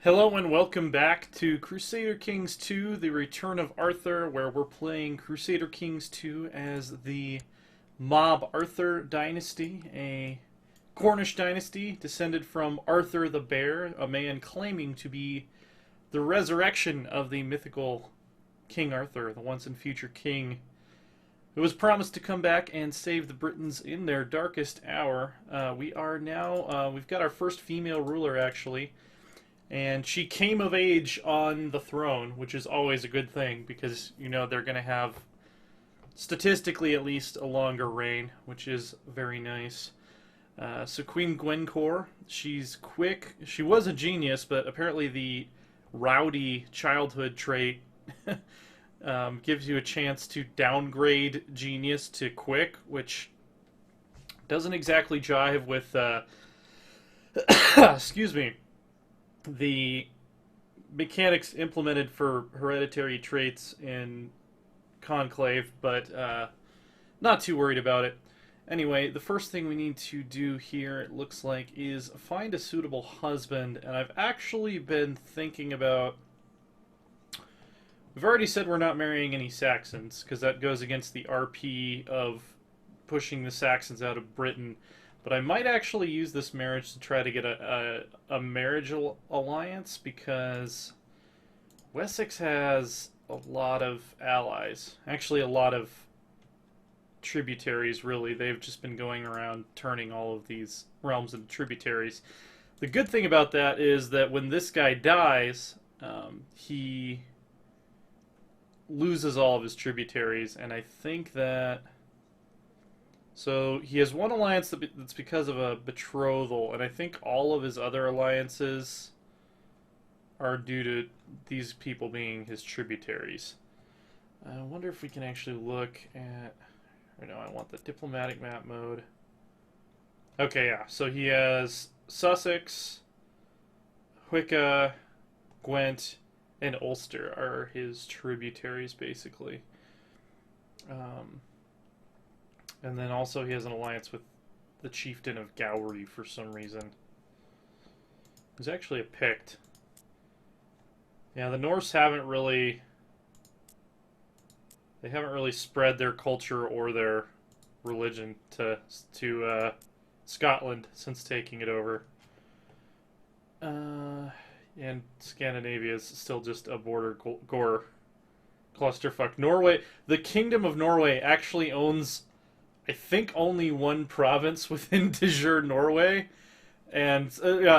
Hello and welcome back to Crusader Kings 2, The Return of Arthur, where we're playing Crusader Kings 2 as the Mob Arthur dynasty, a Cornish dynasty descended from Arthur the Bear, a man claiming to be the resurrection of the mythical King Arthur, the once and future king, who was promised to come back and save the Britons in their darkest hour. We've got our first female ruler actually. And she came of age on the throne, which is always a good thing because, they're going to have, statistically at least, a longer reign, which is very nice. So Queen Gwencor, she's quick. She was a genius, but apparently the rowdy childhood trait gives you a chance to downgrade genius to quick, which doesn't exactly jive with, excuse me, the mechanics implemented for hereditary traits in Conclave, but not too worried about it. Anyway, the first thing we need to do here, it looks like, is find a suitable husband, and I've actually been thinking about... We've already said we're not marrying any Saxons, because that goes against the RP of pushing the Saxons out of Britain. But I might actually use this marriage to try to get a marriage alliance, because Wessex has a lot of allies. Actually, a lot of tributaries, really. They've just been going around turning all of these realms into tributaries. The good thing about that is that when this guy dies, he loses all of his tributaries, and I think that... So he has one alliance that's because of a betrothal, and I think all of his other alliances are due to these people being his tributaries. I wonder if we can actually look at... Or no, I want the diplomatic map mode. Okay, yeah. So he has Sussex, Hwicca, Gwent, and Ulster are his tributaries, basically. And then also he has an alliance with the chieftain of Gowrie for some reason. Who's actually a Pict. Yeah, the Norse haven't really... They haven't really spread their culture or their religion to Scotland since taking it over. And Scandinavia is still just a border Gwor clusterfuck. Norway... The Kingdom of Norway actually owns... I think only one province within de jure Norway, and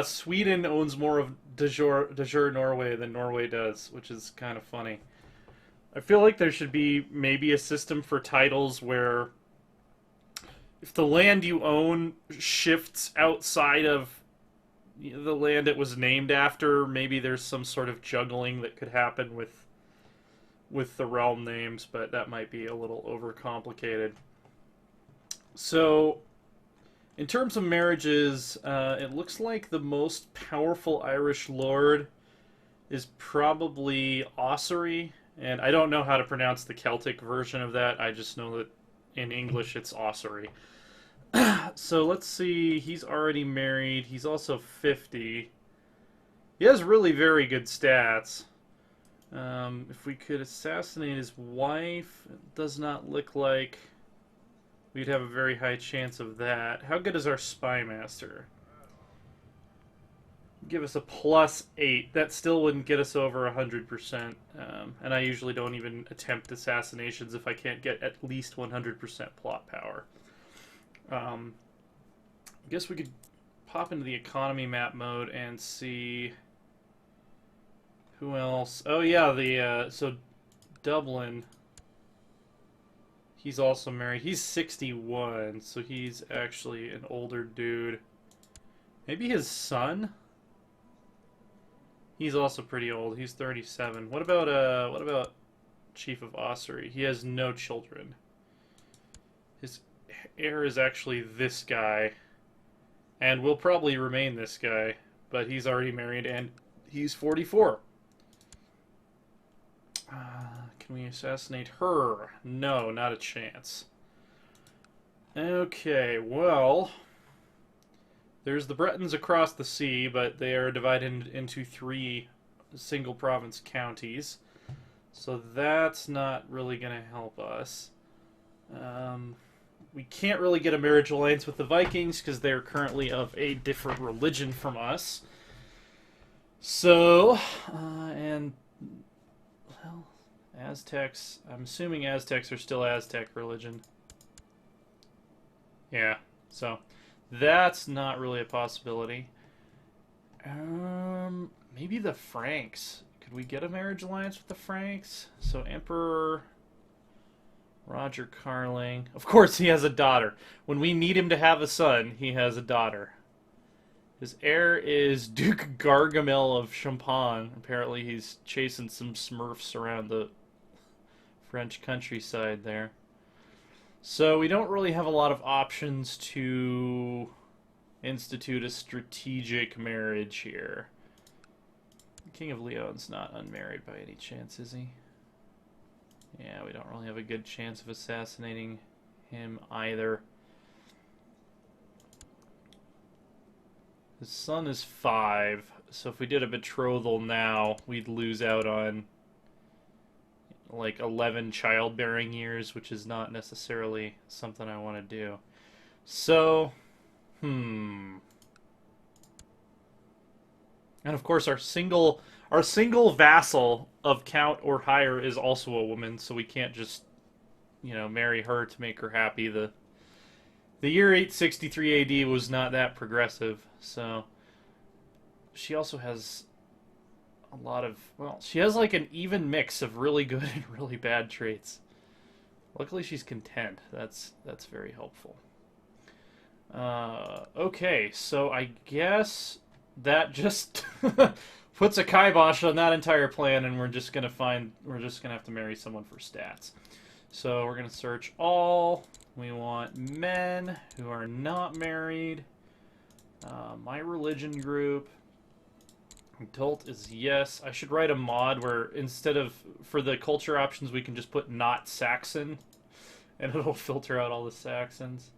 Sweden owns more of de jure Norway than Norway does, which is kind of funny. I feel like there should be maybe a system for titles where if the land you own shifts outside of the land it was named after, maybe there's some sort of juggling that could happen with the realm names, but that might be a little overcomplicated. So, in terms of marriages, it looks like the most powerful Irish lord is probably Ossory, and I don't know how to pronounce the Celtic version of that. I just know that in English it's Ossory. So let's see, he's already married. He's also 50. He has really very good stats. If we could assassinate his wife, it does not look like... We'd have a very high chance of that. How good is our spy master? Give us a +8. That still wouldn't get us over 100%. And I usually don't even attempt assassinations if I can't get at least 100% plot power. I guess we could pop into the economy map mode and see who else. Oh yeah, so Dublin. He's also married. He's 61, so he's actually an older dude. Maybe his son? He's also pretty old. He's 37. What about Chief of Ossory? He has no children. His heir is actually this guy, and will probably remain this guy, but he's already married and he's 44. Can we assassinate her? No, not a chance. Okay, well... There's the Britons across the sea, but they are divided into 3 single province counties. So that's not really going to help us. We can't really get a marriage alliance with the Vikings because they're currently of a different religion from us. So, and, well, Aztecs, I'm assuming Aztecs are still Aztec religion. Yeah, so that's not really a possibility. Maybe the Franks. Could we get a marriage alliance with the Franks? So Emperor Roger Carling. Of course he has a daughter. When we need him to have a son, he has a daughter. His heir is Duke Gargamel of Champagne. Apparently he's chasing some smurfs around the French countryside there. So we don't really have a lot of options to institute a strategic marriage here. The King of Leon's not unmarried by any chance, is he? Yeah, we don't really have a good chance of assassinating him either. His son is 5, so if we did a betrothal now, we'd lose out on like 11 childbearing years, which is not necessarily something I want to do. So, And of course our single vassal of count or higher is also a woman, so we can't just, marry her to make her happy. The year 863 AD was not that progressive, so she also has a lot of, she has like an even mix of really good and really bad traits. Luckily she's content. That's very helpful. Okay, so I guess that just puts a kibosh on that entire plan, and we're just gonna have to marry someone for stats. So we're gonna search all. We want men who are not married. My religion group. Adult is yes. I should write a mod where instead of, for the culture options, we can just put not Saxon, and it'll filter out all the Saxons.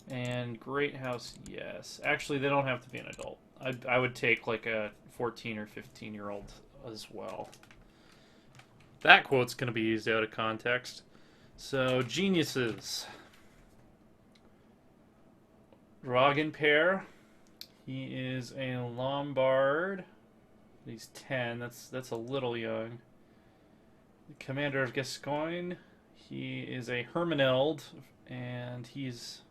And Great House, yes. Actually, they don't have to be an adult. I would take like a 14 or 15-year-old as well. That quote's going to be used out of context. So, geniuses. Roggenpair. He is a Lombard. He's 10. That's a little young. The Commander of Gascoigne. He is a Hermeneld, and he's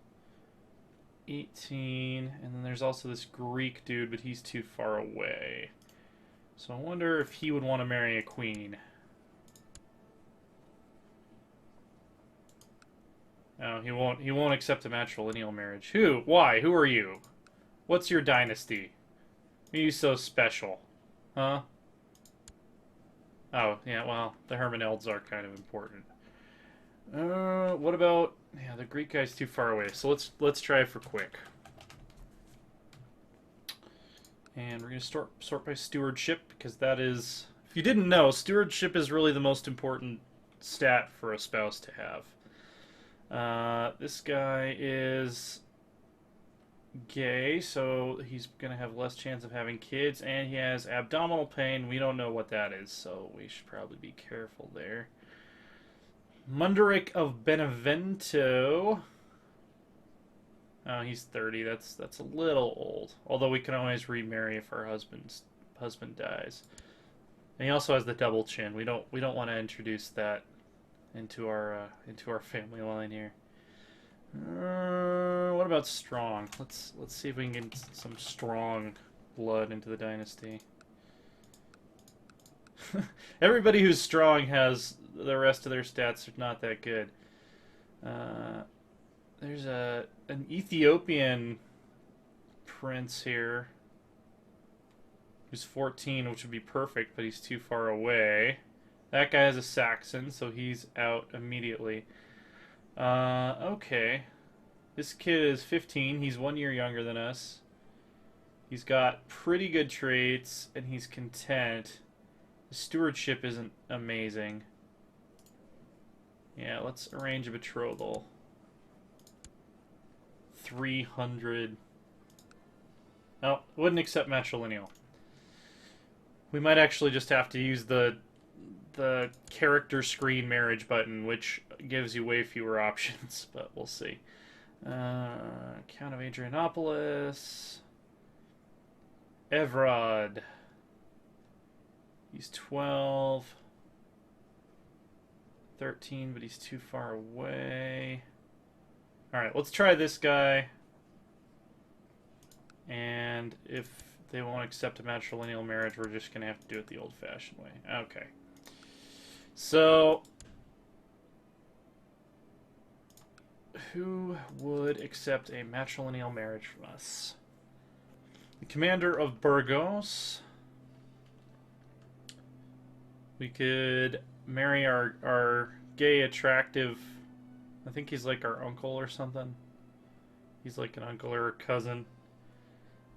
18. And then there's also this Greek dude, but he's too far away. So I wonder if he would want to marry a queen. No, he won't. He won't accept a matrilineal marriage. Who? Why? Who are you? What's your dynasty? Are you so special? Huh? Oh, yeah, well, the Hermenelds are kind of important. What about... Yeah, the Greek guy's too far away, so let's try for quick. And we're going to sort by stewardship, because that is... If you didn't know, stewardship is really the most important stat for a spouse to have. This guy is gay, so he's going to have less chance of having kids, and he has abdominal pain. We don't know what that is, so we should probably be careful there. Munderic of Benevento. Oh, he's 30. That's a little old. Although we can always remarry if our husband dies. And he also has the double chin. We don't want to introduce that into our family line here. What about strong? Let's see if we can get some strong blood into the dynasty. Everybody who's strong has the rest of their stats are not that good. There's an Ethiopian prince here who's 14, which would be perfect, but he's too far away. That guy is a Saxon, so he's out immediately. Okay. This kid is 15. He's 1 year younger than us. He's got pretty good traits, and he's content. His stewardship isn't amazing. Yeah, let's arrange a betrothal. 300. Oh, wouldn't accept matrilineal. We might actually just have to use the character screen marriage button, which gives you way fewer options, but we'll see. Count of Adrianopolis. Evrod. He's 12. 13, but he's too far away. Alright, let's try this guy. And if they won't accept a matrilineal marriage, we're just going to have to do it the old-fashioned way. Okay. So, who would accept a matrilineal marriage from us? The commander of Burgos. We could marry our gay, attractive... I think he's like our uncle or something. He's like an uncle or a cousin.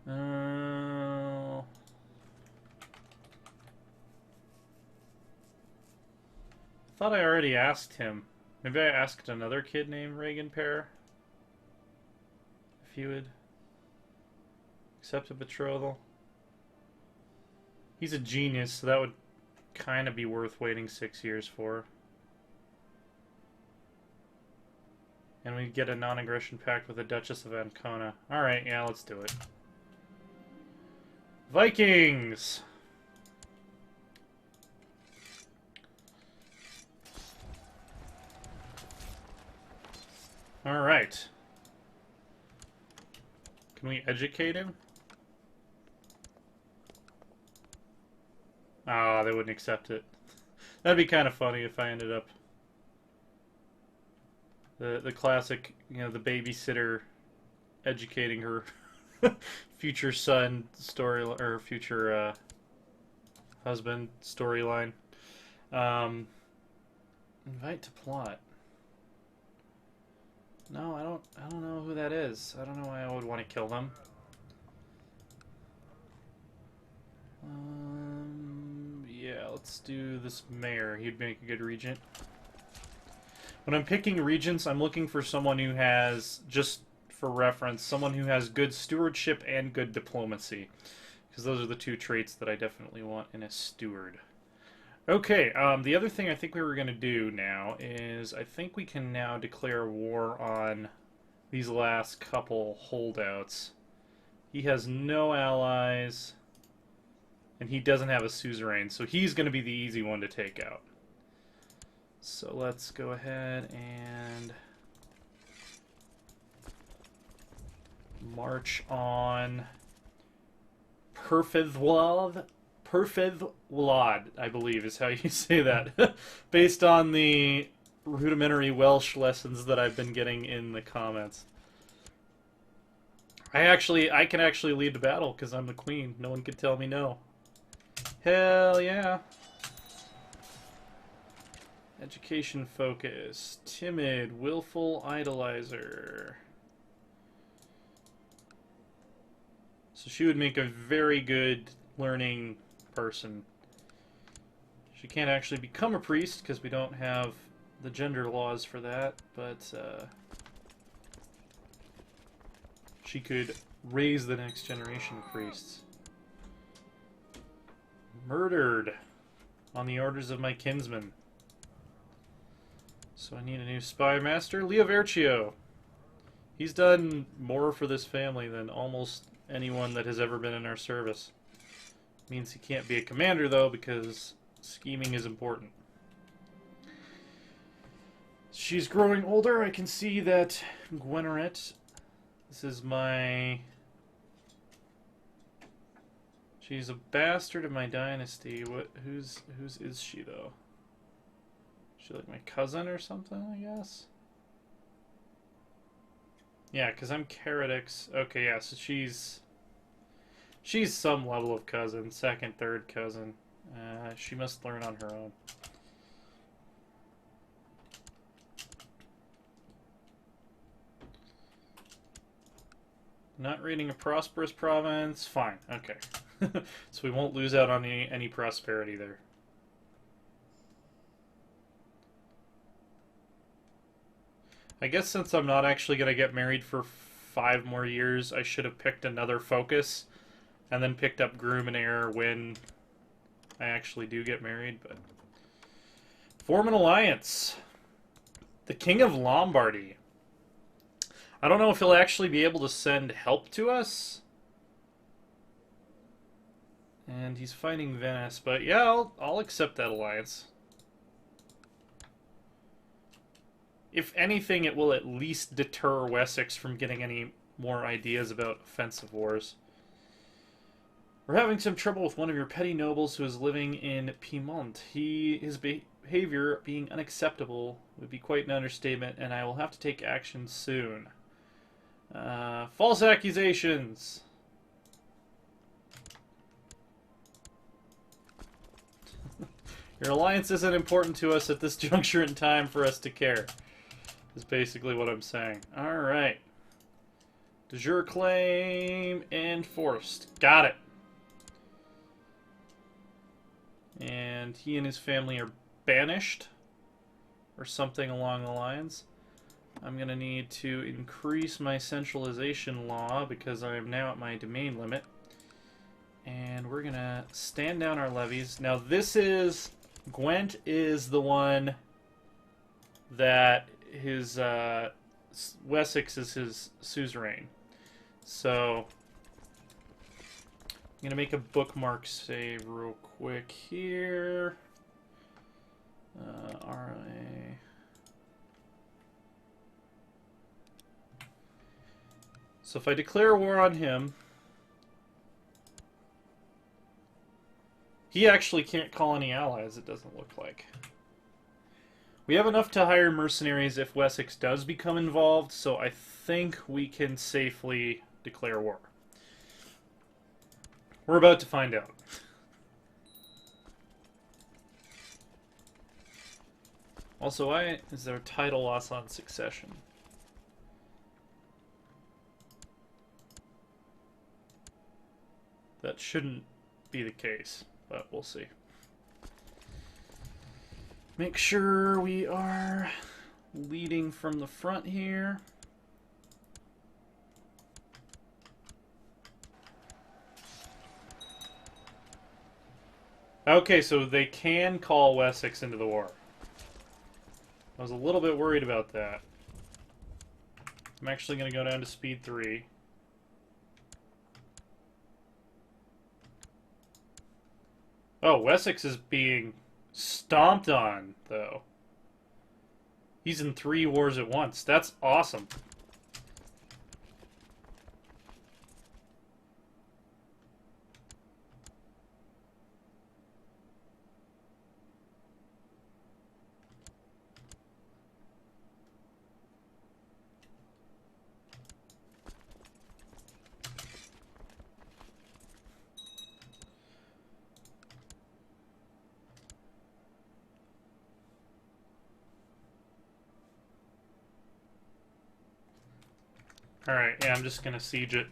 I thought I already asked him. Maybe I asked another kid named Reagan Pear if he would accept a betrothal. He's a genius, so that would kind of be worth waiting 6 years for. And we get a non-aggression pact with the Duchess of Ancona. Alright, yeah, let's do it. Vikings! Alright. Can we educate him? Ah, they wouldn't accept it. That'd be kind of funny if I ended up... The classic, you know, the babysitter educating her future son story, or future husband storyline. Invite to plot. No, I don't know who that is. I don't know why I would want to kill them. Yeah, let's do this mayor. He'd make a good regent. When I'm picking regents, I'm looking for someone who has, just for reference, someone who has good stewardship and good diplomacy. Because those are the two traits that I definitely want in a steward. Okay, the other thing I think we were going to do now is I think we can now declare war on these last couple holdouts. He has no allies, and he doesn't have a suzerain, so he's going to be the easy one to take out. So let's go ahead and march on Purveyors. Purveyors, I believe is how you say that, based on the rudimentary Welsh lessons that I've been getting in the comments. I can actually lead the battle because I'm the queen. No one can tell me no. Hell yeah. Education focus. Timid, willful idolizer. So she would make a very good learning person. She can't actually become a priest because we don't have the gender laws for that, but she could raise the next generation of priests. Murdered on the orders of my kinsman. So I need a new spy master. Leo Vercio. He's done more for this family than almost anyone that has ever been in our service. Means he can't be a commander, though, because scheming is important. She's growing older. I can see that Gwenoret. This is my... She's a bastard of my dynasty. Whose is she, though? Is she like my cousin or something, I guess? Yeah, because I'm Caradix. Okay, yeah, so she's some level of cousin. Second, third cousin. She must learn on her own. Not raiding a prosperous province. Fine, okay. So we won't lose out on any prosperity there. I guess since I'm not actually going to get married for 5 more years, I should have picked another focus And then picked up groom and heir when I actually do get married. But form an alliance. The King of Lombardy. I don't know if he'll actually be able to send help to us. And he's fighting Venice, but yeah, I'll accept that alliance. If anything, it will at least deter Wessex from getting any more ideas about offensive wars. We're having some trouble with one of your petty nobles who is living in Piedmont. His behavior being unacceptable would be quite an understatement, and I will have to take action soon. False accusations! Your alliance isn't important to us at this juncture in time for us to care. Is basically what I'm saying. Alright. De jure claim enforced. Got it. And he and his family are banished. Or something along the lines. I'm going to need to increase my centralization law because I am now at my domain limit. And we're going to stand down our levies. Now this is... Gwent is the one that his Wessex is his suzerain. So I'm gonna make a bookmark save real quick here. RA. So if I declare war on him, he actually can't call any allies, it doesn't look like. We have enough to hire mercenaries if Wessex does become involved, so I think we can safely declare war. We're about to find out. Also, why is there a title loss on succession? That shouldn't be the case. But we'll see. Make sure we are leading from the front here. Okay, so they can call Wessex into the war. I was a little bit worried about that. I'm actually going to go down to speed 3. Oh, Wessex is being stomped on, though. He's in 3 wars at once. That's awesome. Alright, yeah, I'm just gonna siege it.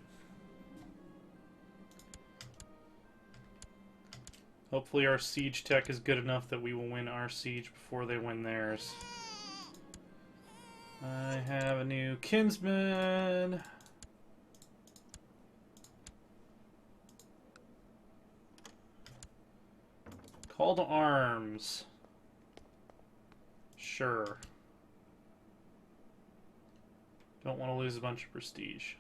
Hopefully our siege tech is good enough that we will win our siege before they win theirs. I have a new kinsman. Call to arms. Sure. Don't want to lose a bunch of prestige.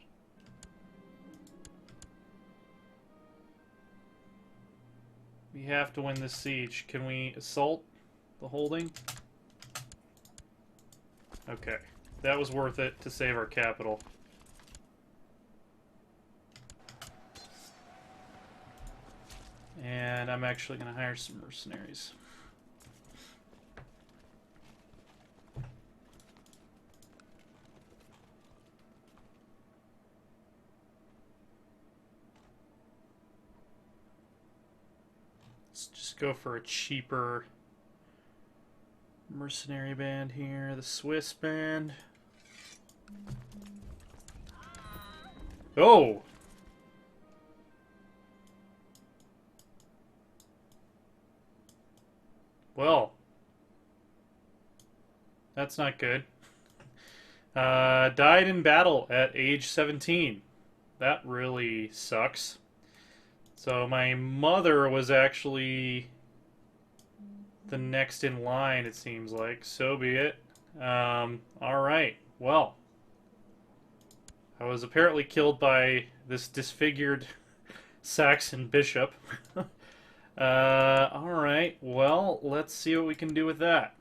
We have to win this siege. Can we assault the holding? Okay. That was worth it to save our capital. And I'm actually going to hire some mercenaries. Let's just go for a cheaper mercenary band here. The Swiss band. Oh! Well, that's not good. Died in battle at age 17. That really sucks. So my mother was actually the next in line, it seems like. So be it. Alright, well. I was apparently killed by this disfigured Saxon bishop. Alright, well, let's see what we can do with that.